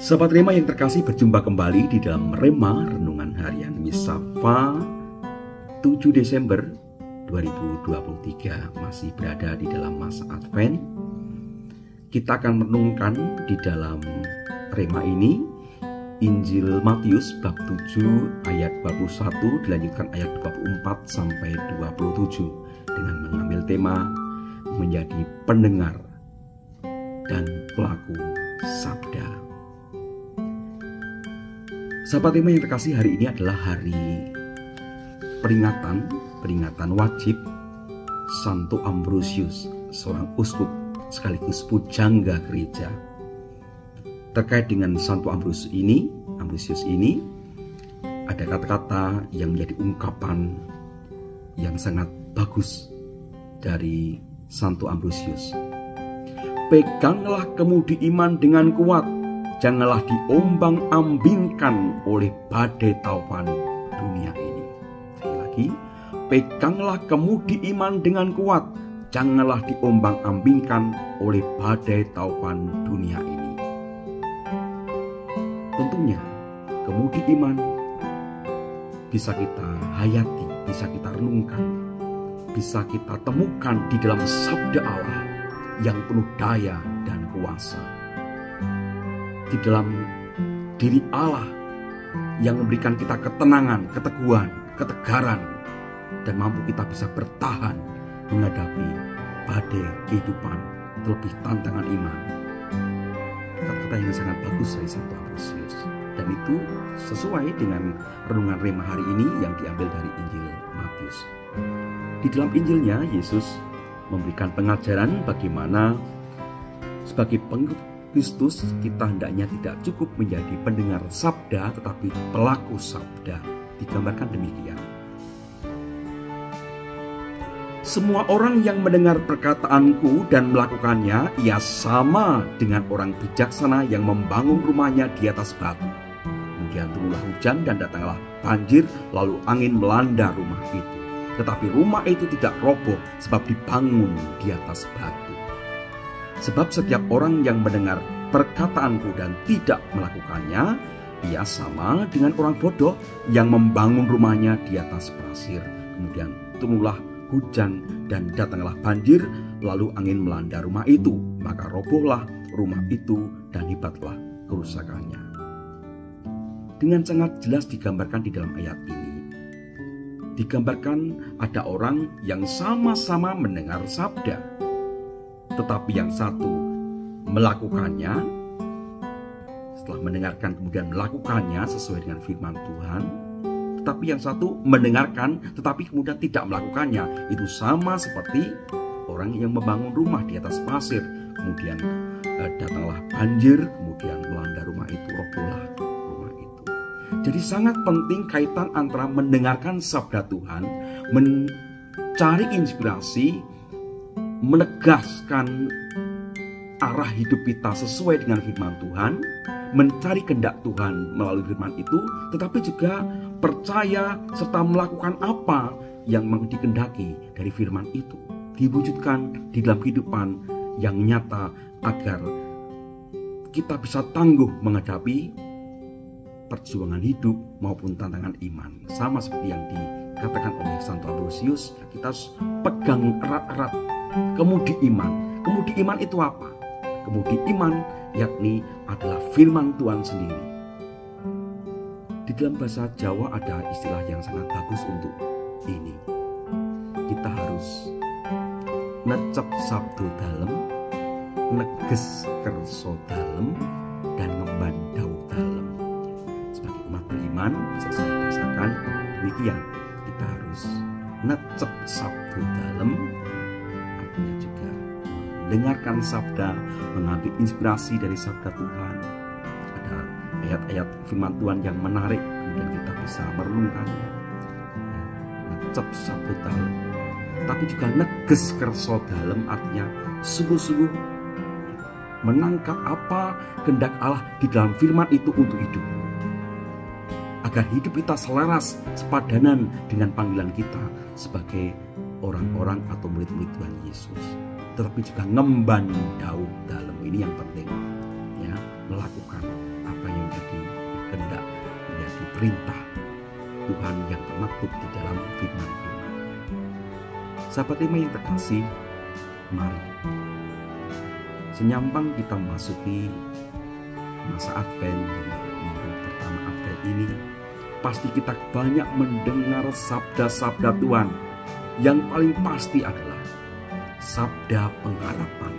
Sahabat Rema yang terkasih, berjumpa kembali di dalam Rema Renungan Harian Misafa 7 Desember 2023. Masih berada di dalam masa Advent. Kita akan merenungkan di dalam Rema ini Injil Matius bab 7 ayat 21 dilanjutkan ayat 24 sampai 27 dengan mengambil tema menjadi pendengar dan pelaku sabda. Sahabat Rema yang terkasih, hari ini adalah hari peringatan wajib Santo Ambrosius, seorang uskup sekaligus pujangga gereja. Terkait dengan Santo Ambrosius ini ada kata-kata yang menjadi ungkapan yang sangat bagus dari Santo Ambrosius. Peganglah kemudi iman dengan kuat, janganlah diombang-ambingkan oleh badai taufan dunia ini. Sekali lagi, peganglah kemudi iman dengan kuat, janganlah diombang-ambingkan oleh badai taufan dunia ini. Tentunya, kemudi iman bisa kita hayati, bisa kita renungkan, bisa kita temukan di dalam sabda Allah yang penuh daya dan kuasa. Di dalam diri Allah yang memberikan kita ketenangan, keteguhan, ketegaran, dan mampu kita bisa bertahan menghadapi badai kehidupan, terlebih tantangan iman. Kata-kata yang sangat bagus dari Santo Ambrosius, dan itu sesuai dengan renungan Rema hari ini yang diambil dari Injil Matius. Di dalam Injilnya, Yesus memberikan pengajaran bagaimana sebagai pengikut Kristus kita hendaknya tidak cukup menjadi pendengar sabda tetapi pelaku sabda. Digambarkan demikian. Semua orang yang mendengar perkataanku dan melakukannya, ia sama dengan orang bijaksana yang membangun rumahnya di atas batu. Kemudian turunlah hujan dan datanglah banjir, lalu angin melanda rumah itu. Tetapi rumah itu tidak roboh sebab dibangun di atas batu. Sebab setiap orang yang mendengar perkataanku dan tidak melakukannya, ia sama dengan orang bodoh yang membangun rumahnya di atas pasir. Kemudian turunlah hujan dan datanglah banjir, lalu angin melanda rumah itu. Maka robohlah rumah itu dan hebatlah kerusakannya. Dengan sangat jelas digambarkan di dalam ayat ini. Digambarkan ada orang yang sama-sama mendengar sabda, tetapi yang satu melakukannya, setelah mendengarkan kemudian melakukannya sesuai dengan firman Tuhan. Tetapi yang satu mendengarkan tetapi kemudian tidak melakukannya. Itu sama seperti orang yang membangun rumah di atas pasir. Kemudian datanglah banjir, kemudian melanda rumah itu, robohlah rumah itu. Jadi sangat penting kaitan antara mendengarkan sabda Tuhan, mencari inspirasi, menegaskan arah hidup kita sesuai dengan firman Tuhan, mencari kehendak Tuhan melalui firman itu, tetapi juga percaya serta melakukan apa yang dikehendaki dari firman itu, diwujudkan di dalam kehidupan yang nyata agar kita bisa tangguh menghadapi perjuangan hidup maupun tantangan iman. Sama seperti yang dikatakan oleh Santo Ambrosius, kita harus pegang erat-erat kemudi iman. Kemudi iman itu apa? Kemudi iman yakni adalah firman Tuhan sendiri. Di dalam bahasa Jawa ada istilah yang sangat bagus untuk ini. Kita harus necep sabdo dalem, neges kerso dalem, dan ngemban dawuh dalem. Sebagai umat beriman, bisa saya rasakan demikian. Kita harus necep sabdo dalem, artinya juga dengarkan sabda, mengambil inspirasi dari sabda Tuhan. Ada ayat-ayat firman Tuhan yang menarik, kemudian kita bisa merenungkannya. Necep sabda dalem, tapi juga neges kerso dalem, artinya sungguh-sungguh menangkap apa kehendak Allah di dalam firman itu untuk hidup. Agar hidup kita selaras, sepadanan dengan panggilan kita sebagai orang-orang atau murid-murid Tuhan Yesus. Tetapi juga ngemban dawuh dalem, ini yang penting ya, melakukan apa perintah Tuhan yang termaktub di dalam firman-Firman. Sahabat Rema yang terkasih, mari senyampang kita memasuki masa Advent di minggu pertama Advent ini, pasti kita banyak mendengar sabda-sabda Tuhan. Yang paling pasti adalah sabda pengharapan.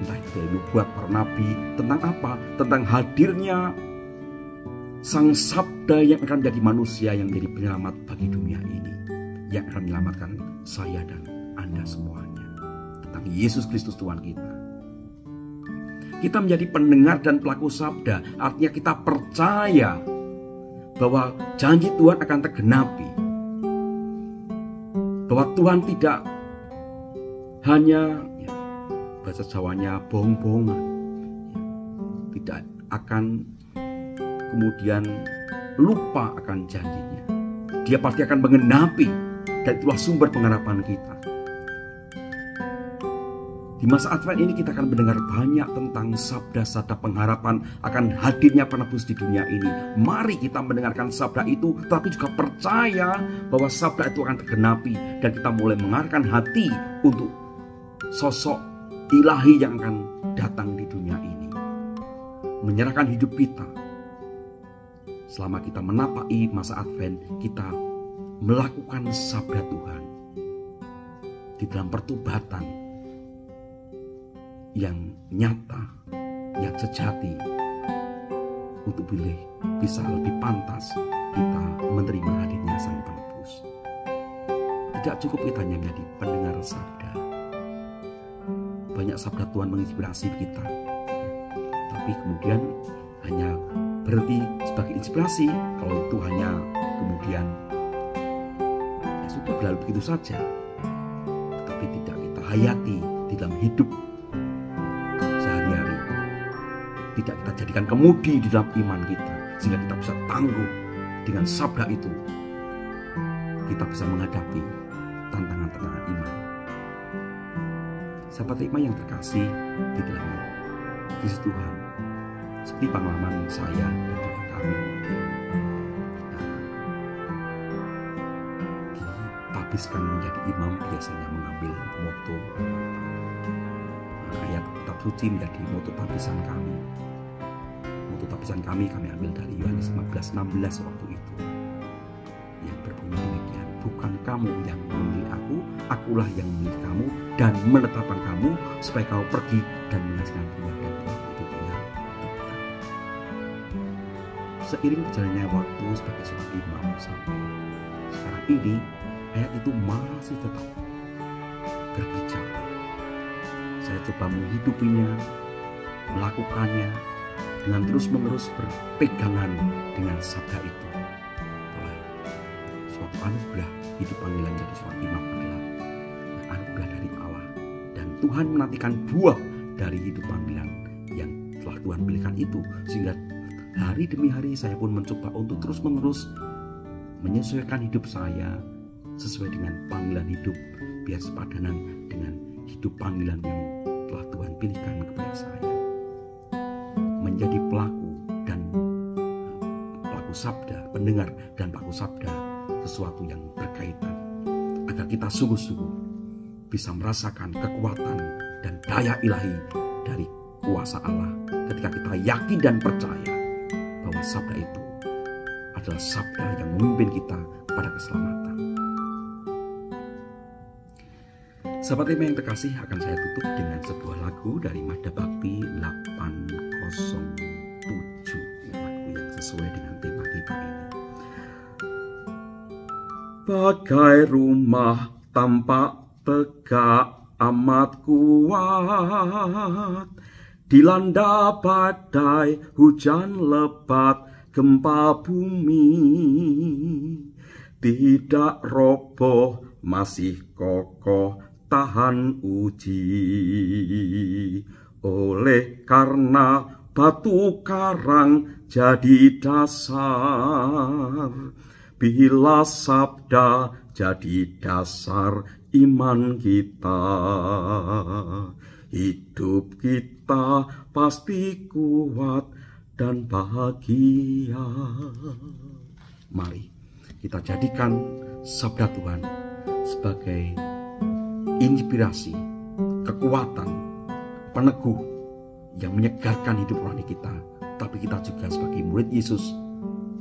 Entah itu dari nubuat para nabi tentang apa? Tentang hadirnya Sang Sabda yang akan menjadi manusia, yang menjadi penyelamat bagi dunia ini, yang akan menyelamatkan saya dan Anda semuanya. Tentang Yesus Kristus Tuhan kita. Kita menjadi pendengar dan pelaku sabda, artinya kita percaya bahwa janji Tuhan akan tergenapi. Bahwa Tuhan tidak hanya, bahasa Jawanya, bohong-bohongan. Tidak akan kemudian lupa akan janjinya. Dia pasti akan menggenapi, dan itulah sumber pengharapan kita. Di masa Advent ini kita akan mendengar banyak tentang sabda-sabda pengharapan akan hadirnya penebus di dunia ini. Mari kita mendengarkan sabda itu, tapi juga percaya bahwa sabda itu akan tergenapi, dan kita mulai mengarahkan hati untuk sosok ilahi yang akan datang di dunia ini. Menyerahkan hidup kita. Selama kita menapai masa Advent, kita melakukan sabda Tuhan di dalam pertobatan yang nyata, yang sejati, untuk bisa lebih pantas kita menerima hadirnya Sang Penebus. Tidak cukup kita hanya menjadi pendengar sabda. Banyak sabda Tuhan menginspirasi kita, tapi kemudian hanya berhenti sebagai inspirasi. Kalau itu hanya kemudian sudah berlalu begitu saja, tetapi tidak kita hayati di dalam hidup sehari-hari, tidak kita jadikan kemudi di dalam iman kita, sehingga kita bisa tangguh dengan sabda itu. Kita bisa menghadapi tantangan-tantangan iman. Sahabat Rema yang terkasih di dalam Kristus Tuhan, seperti pengalaman saya dan juga kami, ditabiskan menjadi imam biasanya mengambil moto ayat kitab suci menjadi moto tabisan kami. Moto tabisan kami ambil dari Yohanes 15:16 waktu itu, yang berbunyi demikian: bukan kamu yang memilih aku, akulah yang memilih kamu dan menetapkan kamu supaya kau pergi dan menghasilkan buah, dan buah itu yang tetap. Seiring berjalannya waktu sebagai seorang imam sampai sekarang ini, ayat itu masih tetap berbicara. Saya coba menghidupinya, melakukannya dengan terus-menerus berpegangan dengan sabda itu. Oleh suatu anugerah, hidup panggilan jadi seorang imam adalah anugerah dari Allah, dan Tuhan menantikan buah dari hidup panggilan yang telah Tuhan pilihkan itu, sehingga hari demi hari saya pun mencoba untuk terus-menerus menyesuaikan hidup saya sesuai dengan panggilan hidup, biar sepadanan dengan hidup panggilan yang telah Tuhan pilihkan kepada saya. Menjadi pelaku sabda, pendengar dan pelaku sabda sesuatu yang berkaitan, agar kita sungguh-sungguh bisa merasakan kekuatan dan daya ilahi dari kuasa Allah ketika kita yakin dan percaya bahwa sabda itu adalah sabda yang memimpin kita pada keselamatan. Sahabat Rema yang terkasih, akan saya tutup dengan sebuah lagu dari Mahda Bakti 807, lagu yang sesuai dengan tema kita ini. Bagai rumah tampak tegak amat kuat, dilanda badai, hujan lebat, gempa bumi, tidak roboh, masih kokoh, tahan uji. Oleh karena batu karang jadi dasar, bila sabda jadi dasar iman kita, hidup kita pasti kuat dan bahagia. Mari kita jadikan sabda Tuhan sebagai inspirasi, kekuatan, peneguh yang menyegarkan hidup rohani kita. Tapi kita juga sebagai murid Yesus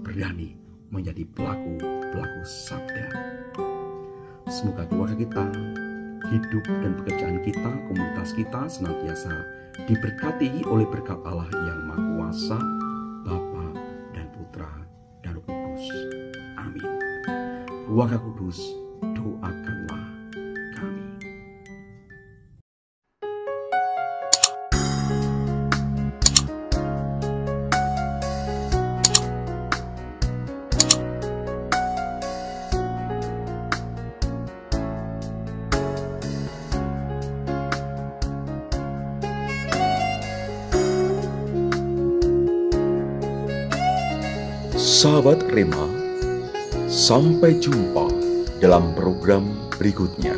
berani menjadi pelaku sabda. Semoga keluarga kita, hidup dan pekerjaan kita, komunitas kita senantiasa diberkati oleh berkat Allah yang Maha Kuasa, Bapa dan Putra dan Roh Kudus. Amin. Keluarga kudus, doakanlah kami. Sahabat Rema, sampai jumpa dalam program berikutnya.